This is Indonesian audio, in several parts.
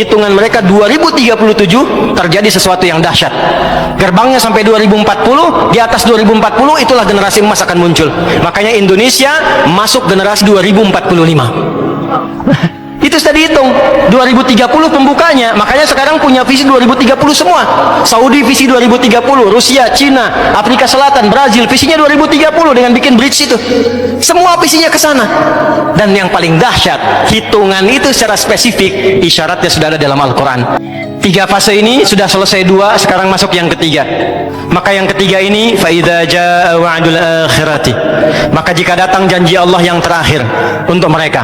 hitungan mereka 2037 terjadi sesuatu yang dahsyat. Gerbangnya sampai 2040, di atas 2040 itulah generasi emas akan muncul. Makanya Indonesia masuk generasi 2045. Itu sudah dihitung 2030 pembukanya. Makanya sekarang punya visi 2030 semua. Saudi visi 2030, Rusia, Cina, Afrika Selatan, Brazil visinya 2030 dengan bikin bridge itu. Semua visinya ke sana. Dan yang paling dahsyat, hitungan itu secara spesifik isyaratnya sudah ada dalam Al-Qur'an. 3 fase ini sudah selesai 2, sekarang masuk yang ketiga. Maka yang ketiga ini fa idza jaa wa'dul akhirati. Maka jika datang janji Allah yang terakhir untuk mereka.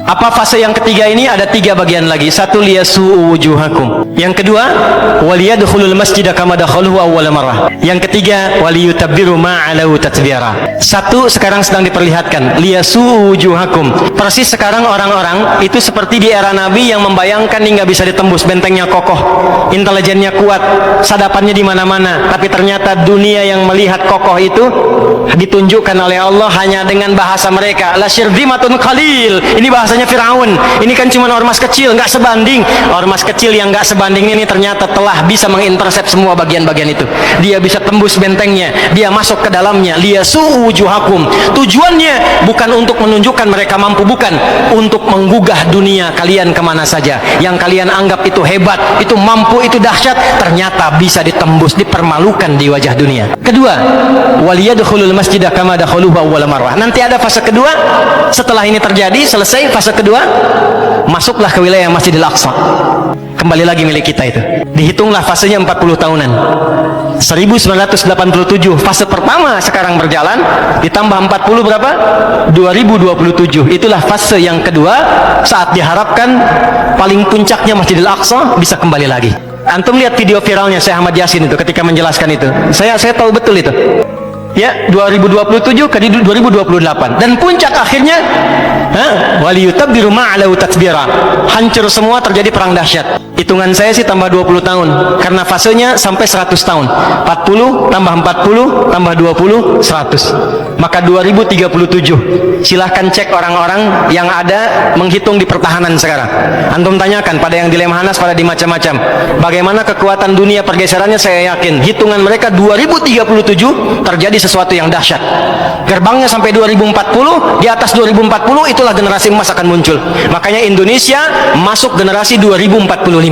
Apa fase yang ketiga ini? Ada 3 bagian lagi. 1, liyasu'u wujuhakum. Yang kedua, waliyadkhulul masjida kama dakhaluhu awwala marrah. Yang ketiga, waliyutabbiru ma 'alau tatbira. 1 sekarang sedang diperlihatkan, liyasu'u wujuhakum. Persis sekarang orang-orang itu seperti di era Nabi yang membayangkan ini nggak bisa ditembus, bentengnya kokoh, intelijennya kuat, sadapannya di mana-mana. Tapi ternyata dunia yang melihat kokoh itu ditunjukkan oleh Allah hanya dengan bahasa mereka. La syirzimatun qalil. Ini bahasanya Firaun. Ini kan cuma ormas kecil, nggak sebanding. Ormas kecil yang nggak sebanding ini ternyata telah bisa mengintersep semua bagian-bagian itu. Dia bisa tembus bentengnya, dia masuk ke dalamnya. Liyasu'u wujuhakum. Tujuannya bukan untuk menunjukkan mereka mampu, bukan, untuk menggugah dunia kalian kemana saja. Yang kalian anggap itu hebat, itu mampu, itu dahsyat, ternyata bisa ditembus, dipermalukan di wajah dunia. Kedua, waliyadkhulul masjidah kama dakhaluhu awwala marrah. Nanti ada fase kedua. Setelah ini terjadi, selesai fase kedua, masuklah ke wilayah Masjidil Aqsa. Kembali lagi milik kita itu. Dihitunglah fasenya 40 tahunan. 1987 fase pertama sekarang berjalan, ditambah 40 berapa? 2027. Itulah fase yang kedua, saat diharapkan paling puncaknya Masjidil Aqsa bisa kembali lagi. Antum lihat video viralnya Syekh Ahmad Yasin itu ketika menjelaskan itu. Saya tahu betul itu. Ya, 2027 ke 2028. Dan puncak akhirnya waliyutabbiru ma 'alau tatbira. Hancur semua, terjadi perang dahsyat. Hitungan saya sih tambah 20 tahun karena fasenya sampai 100 tahun. 40 tambah 40 tambah 20 100. Maka 2037. Silahkan cek orang-orang yang ada menghitung di pertahanan sekarang. Antum tanyakan pada yang di Lemhanas, pada di macam-macam. Bagaimana kekuatan dunia pergeserannya, saya yakin hitungan mereka 2037 terjadi sesuatu yang dahsyat. Gerbangnya sampai 2040, di atas 2040 itulah generasi emas akan muncul. Makanya Indonesia masuk generasi 2045.